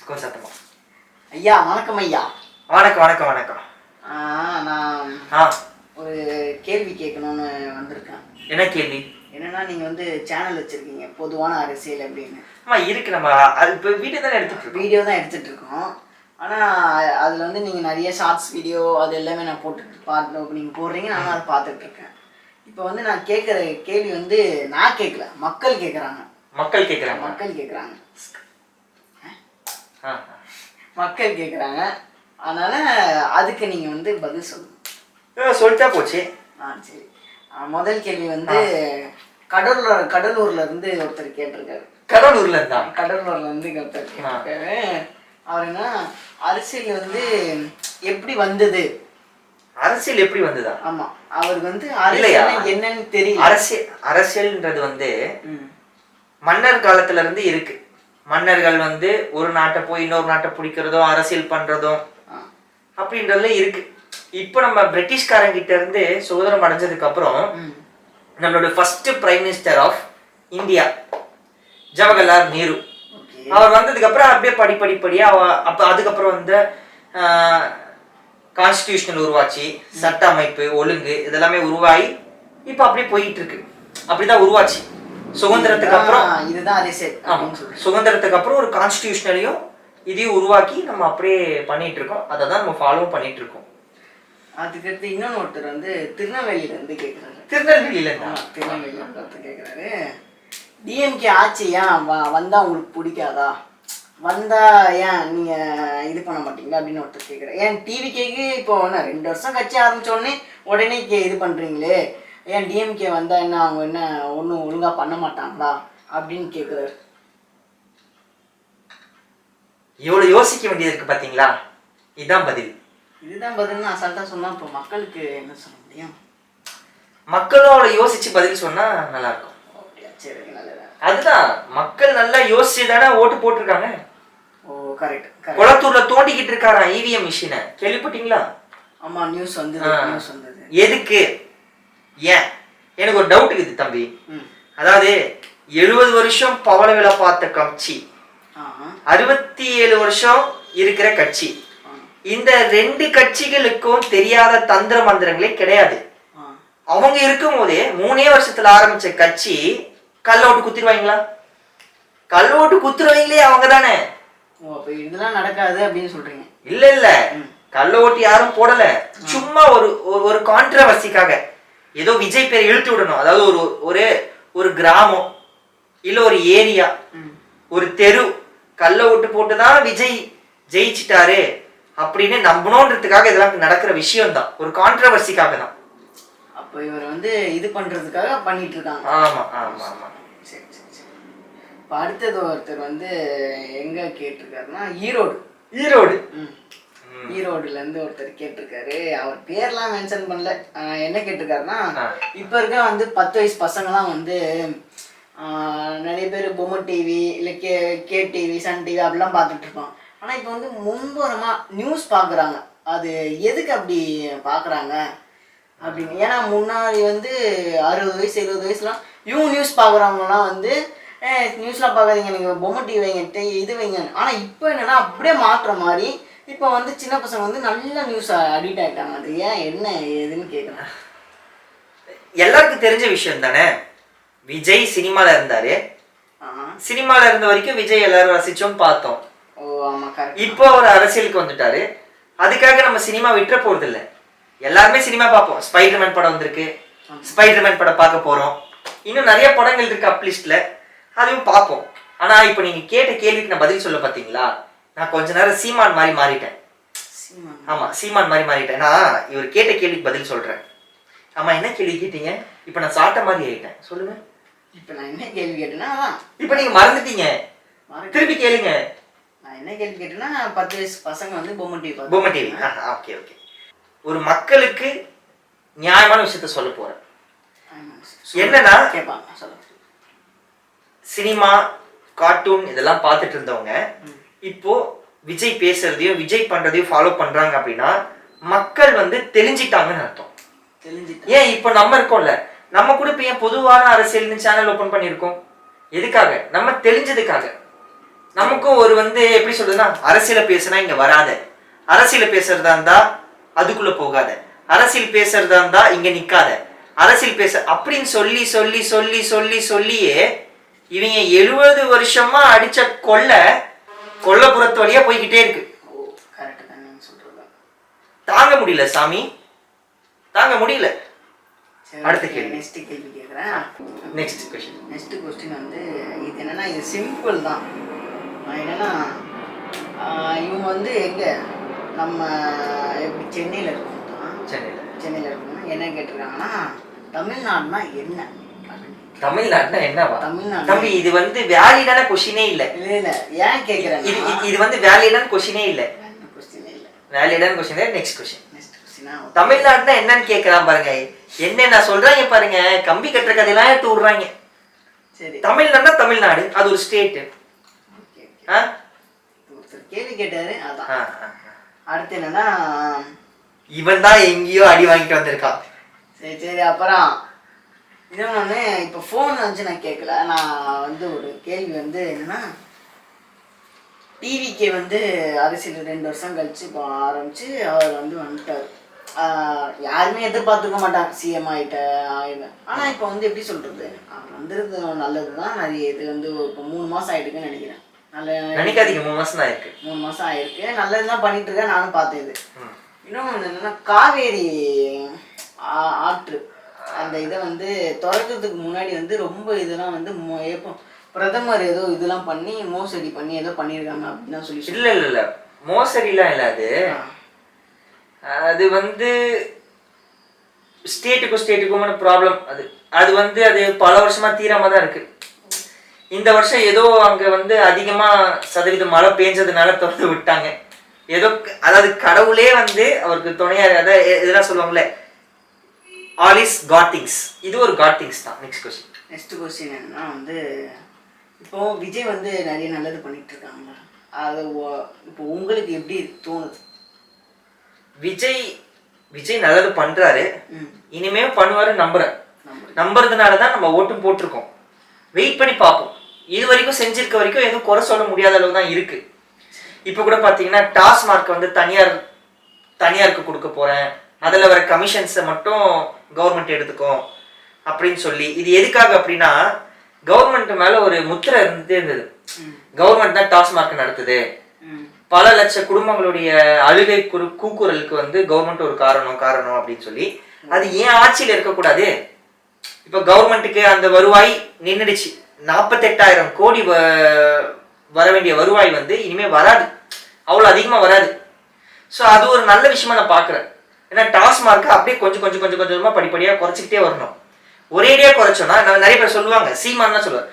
கொஞ்சம் சத்தமா. ஐயா வணக்கம் ஐயா. வணக்கம் வணக்கம் வணக்கம். நான் ஒரு கேள்வி கேட்கணும்னு வந்திருக்கேன். என்ன கேள்வி? என்னன்னா நீங்க சேனல் வச்சிருக்கீங்க பொதுவான அரசியல் அப்படின்னு. ஆமா இருக்கு. நம்ம இப்போ வீடியோ தான் எடுத்துட்டு இருக்கோம். ஆனால் அதில் நீங்கள் நிறைய ஷார்ட்ஸ் வீடியோ அது எல்லாமே நான் பார்த்து நீங்கள் போடுறீங்க, நானும் அதை பார்த்துட்டு இருக்கேன். இப்போ நான் கேட்குற கேள்வி நான் கேட்கல, மக்கள் கேட்குறாங்க. மக்கள் கேட்குறாங்க. அதனால அதுக்கு நீங்கள் பதில் சொல்லணும். சொல்லிட்டா போச்சு. சரி. முதல் கேள்வி கடலூர்ல இருந்து ஒருத்தர் கேட்டிருக்காரு. கடலூர்ல இருந்து ஒருத்தர் கேட்டிருக்காரு. அவர் என்ன அரசியல் எப்படி வந்தது? அரசியல் எப்படி வந்ததா? ஆமா, அவருக்கு அரசியல் என்னன்னு தெரியல. அரசியல்ன்றது மன்னர் காலத்துல இருந்து இருக்கு. மன்னர்கள் ஒரு நாட்டை போய் இன்னொரு நாட்டை பிடிக்கிறதோ அரசியல் பண்றதோ அப்படின்றதுல இருக்கு. இப்போ நம்ம பிரிட்டிஷ்காரங்கிட்ட இருந்து சுதந்திரம் அடைஞ்சதுக்கு அப்புறம் நம்மளோட first prime minister of India Jawaharlal Nehru, அவர் வந்ததுக்கு அப்புறம் அப்படியே படிப்படியா அப்ப அதுக்கப்புறம் கான்ஸ்டிடியூஷனல் உருவாச்சு, சட்ட அமைப்பு ஒழுங்கு இதெல்லாமே உருவாகி இப்ப அப்படியே போயிட்டு இருக்கு. அப்படிதான் உருவாச்சு. சுதந்திரத்துக்கு அப்புறம் இதுதான் அரசியல். சுதந்திரத்துக்கு அப்புறம் ஒரு கான்ஸ்டிடியூஷனலையும் இதையும் உருவாக்கி நம்ம அப்படியே பண்ணிட்டு இருக்கோம். அதை தான் நம்ம ஃபாலோ பண்ணிட்டு இருக்கோம். அதுக்கடுத்து இன்னொன்னு ஒருத்தர் திருநெல்வேலியில இருந்து கேட்கிறாரு. திருநெல்வேலியில ஒருத்தர் கேட்கிறாரு, டிஎம்கே ஆட்சி ஏன் வந்தா உங்களுக்கு பிடிக்காதா? வந்தா ஏன் நீங்க இது பண்ண மாட்டீங்களா அப்படின்னு ஒருத்தர் கேட்குறேன். ஏன் டிவிகேக்கு இப்போ 2 வருஷம் கட்சி ஆரம்பிச்சோடனே உடனே இது பண்றீங்களே, ஏன் டிஎம்கே வந்தா என்ன அவங்க என்ன ஒன்றும் ஒழுங்கா பண்ண மாட்டாங்களா அப்படின்னு கேட்குறாரு. எவ்வளவு யோசிக்க வேண்டியது இருக்கு பாத்தீங்களா? இதுதான் பதில்னு அசால்ட்டா சொன்னா இப்போ மக்களுக்கு என்ன சொல்ல முடியும்? மக்களும் அவளை யோசிச்சு பதில் சொன்னா நல்லா இருக்கும். அதுதான் மக்கள் நல்லா யோசிச்சு தானே ஓட்டு போட்டிருக்காங்க. ஓ கரெக்ட். குளத்தூர்ல தோண்டிக்கிட்டு இருக்காராம் இவிஎம் மிஷினை, கேள்விப்பட்டீங்களா? ஆமா, நியூஸ் வந்தது. எதுக்கு? ஏன்? எனக்கு ஒரு டவுட் இருக்குது தம்பி. அதாவது 70 வருஷம் பவள விலை பார்த்த கட்சி, 67 வருஷம் இருக்கிற கட்சி, இந்த 2 கட்சிகளுக்கும் தெரியாத தந்திர மந்திரங்களே கிடையாது. அவங்க இருக்கும் போதே 3 வருஷத்துல ஆரம்பிச்ச கட்சி கள்ள ஓட்டு குத்திடுவாங்களா? கள்ள ஓட்டு குத்துருவாங்களே அவங்க தானே. இதெல்லாம் நடக்காது அப்படின்னு சொல்றீங்க? இல்ல கள்ள ஓட்டு யாரும் போடல. சும்மா ஒரு கான்ட்ரவர்சிக்காக ஏதோ விஜய் பேரை இழுத்து விடணும். அதாவது ஒரு கிராமம் இல்ல ஒரு ஏரியா ஒரு தெரு கள்ள ஓட்டு போட்டுதான் விஜய் ஜெயிச்சிட்டாரு அப்படின்னு நம்பணுன்றதுக்காக இதெல்லாம் நடக்கிற விஷயம் தான். ஒரு கான்ட்ரவர்சிக்காக தான். அப்போ இவர் இது பண்றதுக்காக பண்ணிட்டு இருக்காங்க. ஆமா ஆமா ஆமா. சரி. இப்போ அடுத்தது ஒருத்தர் எங்க கேட்டிருக்காருன்னா ஈரோடுல இருந்து ஒருத்தர் கேட்டிருக்காரு. அவர் பேர்லாம் மென்ஷன் பண்ணல. என்ன கேட்டிருக்காருன்னா, இப்ப இருக்க 10 வயசு பசங்கலாம் நிறைய பேர் பொம்மை டிவி இல்லை கே டிவி சன் டிவி அப்படிலாம் பார்த்துட்டு இருக்கோம். ஆனால் இப்போ முன்புறமா நியூஸ் பார்க்குறாங்க. அது எதுக்கு அப்படி பார்க்குறாங்க அப்படின்னு? ஏன்னா முன்னாடி 60 வயசு 70 வயசுலாம் இவங்க நியூஸ் பார்க்குறவங்கலாம் நியூஸ்லாம் பார்க்காதீங்க, நீங்கள் பொம்மை டிவி வைங்க இது வைங்க. ஆனால் இப்போ என்னென்னா அப்படியே மாற்றுற மாதிரி இப்போ சின்ன பசங்க நல்ல நியூஸ் அடிக்ட் ஆகிட்டாங்க. அது ஏன் என்ன ஏதுன்னு கேட்குறேன். எல்லாருக்கும் தெரிஞ்ச விஷயம் தானே. விஜய் சினிமால இருந்தாரு. சினிமால இருந்த வரைக்கும் விஜய் எல்லாரும் ரசிச்சோம் பார்த்தோம். இப்போ அவர் அரசியலுக்கு வந்துட்டாரு. அதுக்காக நம்ம சினிமா விட்டுற போறது இல்லை. எல்லாருமே சினிமா பார்ப்போம். ஸ்பைடர்மேன் படம் வந்திருக்கு, ஸ்பைடர்மேன் படம் பார்க்க போறோம். இன்னும் நிறைய படங்கள் இருக்கு அப் லிஸ்ட்ல, அதையும் பார்ப்போம். ஆனா இப்போ நீங்க கேட்ட கேள்விக்கு நான் பதில் சொல்ல பாத்தீங்களா, நான் கொஞ்ச நேரம் சீமான் மாதிரி மாறிட்டேன். ஆமா, சீமான் மாதிரி மாறிட்டேன். நான் இவர் கேட்ட கேள்விக்கு பதில் சொல்றேன். ஆமா, என்ன கேள்வி கேட்டீங்க? இப்போ நான் சாட்ட மாதிரி ஆயிட்டேன். சொல்லுங்க. இப்போ நான் என்ன கேள்வி கேட்டேன்னா, இப்போ நீங்க மறந்துட்டீங்க, திருப்பி கேளுங்க. நான் என்ன கேள்வி கேட்டேன்னா, 10 வயசு பசங்க பொம்மை டிவி. ஓகே. ஒரு மக்களுக்கு நியாயமான விஷயத்த சொல்ல போறேன். என்னன்னா, சினிமா கார்ட்டூன் இதெல்லாம் பார்த்துட்டு இருந்தவங்க இப்போ விஜய் பேசுறதையும் விஜய் பண்றதையும் ஃபாலோ பண்றாங்க அப்படின்னா மக்கள் தெளிஞ்சிட்டாங்கன்னு அர்த்தம். ஏன் இப்போ நம்ம இருக்கோம்ல, நம்ம கூட இப்போ ஏன் பொதுவான அரசியல்னு சேனல் ஓபன் பண்ணியிருக்கோம்? எதுக்காக? நம்ம தெளிஞ்சதுக்காக. நமக்கும் ஒரு வந்து எப்படி சொல்றதுன்னா, அரசியல பேசுனா இங்க வராத, அரசியல பேசுறதா இருந்தா அதுக்குள்ள போகாத, அரசியல் பேசுறதா இருந்தா இங்க நிக்காத, அரசியல் பேச அப்படின்னு சொல்லி சொல்லி சொல்லி சொல்லி சொல்லியே இவங்க 70 வருஷமா அடிச்ச கொல்லப்புறத்து வழியா போய்கிட்டே இருக்கு. தாங்க முடியல சாமி, தாங்க முடியல. அடுத்த கேள்வி. நெக்ஸ்ட் கேள்வி கேட்குறேன். நெக்ஸ்ட் கொஸ்டின் வந்து இது என்னன்னா, இது சிம்பிள் தான். என்னன்னா இவங்க வந்து எங்க நம்ம எப்படி சென்னையில் இருக்கோம் தான், சென்னையில் இருக்கோம். என்ன கேட்டிருக்காங்கன்னா, தமிழ்நாடுனா என்ன? தமிழ்நாடுனா என்னவா? தமிழ்நாடு தம்பி இது வந்து வேலிடான கொஸ்டினே இல்ல. இல்ல ஏன் கேட்குறேன், இது வந்து வேலிடான கொஸ்டினே இல்ல. வேலிடான கொஸ்டின். Next question. தமிழ்நாடுனா என்னன்னு கேட்கலாம் பாருங்க. என்ன சொல்றாங்க பாருங்க, கம்பி கட்டுற கதையெல்லாம் எடுத்து விடுறாங்க. சரி, தமிழ்நாடுனா தமிழ்நாடு, அது ஒரு ஸ்டேட். கேள்வி கேட்டாரு, அதான். அடுத்து என்னன்னா, இவன் தான் எங்கேயோ அடி வாங்கிட்டு வந்திருக்கான். சரி அப்புறம் இன்னொன்று, இப்போ ஃபோன் வந்து நான் கேட்கல. நான் வந்து ஒரு கேள்வி வந்து என்னன்னா, டிவிக்கு வந்து அரசியல் 2 வருஷம் கழிச்சு இப்போ ஆரம்பிச்சு அவர் வந்து வந்துட்டார். யாருமே எதிர்பார்த்துக்க மாட்டாங்க சிஎம் ஆகிட்ட. ஆனால் இப்போ வந்து எப்படி சொல்கிறது, வந்துருது நல்லது தான். நிறைய இது வந்து இப்போ 3 மாதம் ஆகிட்டுக்குன்னு நினைக்கிறேன். நினைக்காதீங்க, 3 மாதம் தான் ஆயிருக்கு. 3 மாதம் ஆயிருக்கு. நல்லது தான் பண்ணிட்டு இருக்கேன், நானும் பார்த்தேன். இது இன்னொன்று என்னன்னா, காவேரி ஆற்று அந்த இதை வந்து திறக்கிறதுக்கு முன்னாடி வந்து ரொம்ப இதெல்லாம் வந்து எப்போ பிரதமர் ஏதோ இதெல்லாம் பண்ணி மோசடி பண்ணி ஏதோ பண்ணியிருக்காங்க அப்படின்னு சொல்லி. இல்ல மோசடிலாம் இல்லை. அது வந்து ஸ்டேட்டுக்குமான ப்ராப்ளம். அது வந்து அது பல வருஷமா தீராம தான் இருக்கு. இந்த வருஷம் ஏதோ அங்க வந்து அதிகமா சதவீதம் மழை பெஞ்சதுனால திறந்து விட்டாங்க. ஏதோ அதாவது கடவுளே வந்து அவருக்கு துணையா. அதாவது இதெல்லாம் சொல்லுவாங்களே, ஆல் இஸ் காட் திங்ஸ். இது ஒரு காட் திங்ஸ் தான். நெக்ஸ்ட் கொஸ்டின் என்னன்னா வந்து, இப்போ விஜய் வந்து நிறைய நல்லது பண்ணிட்டு இருக்காங்க. அது இப்போ உங்களுக்கு எப்படி தோணுது? விஜய் நல்லது பண்றாரு, இனிமே பண்ணுவாரு நம்புறதுனாலதான் நம்ம ஓட்டும் போட்டிருக்கோம். வெயிட் பண்ணி பார்ப்போம். இது வரைக்கும் செஞ்சிருக்க வரைக்கும் எதுவும் குறை சொல்ல முடியாத அளவு தான் இருக்கு. இப்ப கூட பாத்தீங்கன்னா டாஸ்மார்க் வந்து தனியாருக்கு கொடுக்க போறேன், அதுல வர கமிஷன்ஸை மட்டும் கவர்மெண்ட் எடுத்துக்கும் அப்படின்னு சொல்லி. இது எதுக்காக அப்படின்னா, கவர்மெண்ட் மேல ஒரு முத்திரை இருந்தது. கவர்மெண்ட் தான் டாஸ்மார்க் நடத்துது, பல லட்ச குடும்பங்களுடைய அழுகை கூக்குரலுக்கு வந்து கவர்மெண்ட் ஒரு காரணம் அப்படின்னு சொல்லி. அது ஏன் ஆட்சியில் இருக்கக்கூடாது? இப்ப கவர்மெண்ட்டுக்கு அந்த வருவாய் நின்றுடுச்சு. 48,000 கோடி வர வேண்டிய வருவாய் வந்து இனிமே வராது, அவ்வளவு அதிகமா வராது. ஸோ அது ஒரு நல்ல விஷயமா நான் பாக்குறேன். ஏன்னா டாஸ்மார்க் அப்படியே கொஞ்சமா படிப்படியா குறைச்சிக்கிட்டே வரணும். ஒரேடியா குறைச்சோம்னா, நிறைய பேர் சொல்லுவாங்க, சீமான் தான் சொல்லுவார்,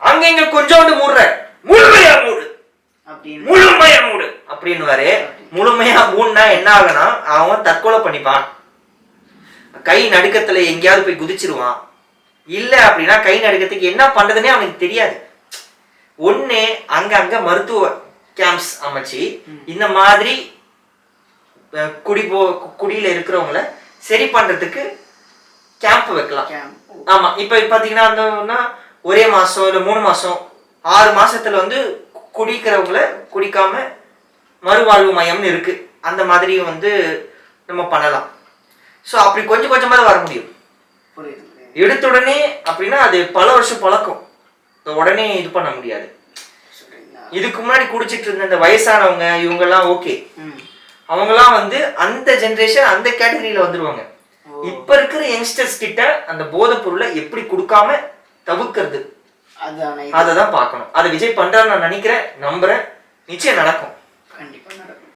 அங்க இங்க கொஞ்சோண்டு மூடுற, முழுமையா மூடு அப்படின்னுவாரு. முழுமையா மூடுனா என்ன ஆகுனா, அவன் தற்கொலை பண்ணிப்பான், கை நடுக்கத்துல எங்கேயாவது போய் குதிச்சிருவான். இல்ல அப்படின்னா கை நடுக்கத்துக்கு என்ன பண்றதுன்னே அவனுக்கு தெரியாது. ஒண்ணு அங்க மருத்துவ கேம்ப்ஸ் அமைச்சு இந்த மாதிரி குடியில இருக்கிறவங்கள சரி பண்றதுக்கு கேம்ப் வைக்கலாம். ஆமா, இப்ப பாத்தீங்கன்னா ஒரே மாசம் இல்ல 3 மாசம் 6 மாசத்துல வந்து குடிக்கிறவங்கள குடிக்காம மறுவாழ்வு மையம்னு இருக்கு. அந்த மாதிரி வந்து நம்ம பண்ணலாம். ஸோ அப்படி கொஞ்சமா வர முடியும். எடுத்த உடனே அப்படின்னா அது பல வருஷம் பழக்கம், உடனே இது பண்ண முடியாது. இதுக்கு முன்னாடி குடிச்சிட்டு இருந்த இந்த வயசானவங்க இவங்கெல்லாம் ஓகே, அவங்கெல்லாம் வந்து அந்த ஜெனரேஷன் அந்த கேட்டகரியில வந்துருவாங்க. இப்ப இருக்கிற யங்ஸ்டர்ஸ் கிட்ட அந்த போதைப் பொருளை எப்படி கொடுக்காம தவிர்க்கிறது, அததான் பார்க்கணும். அதை விஜய் பண்றாரு நான் நினைக்கிறேன், நம்புறேன், நிச்சயம் நடக்கும்.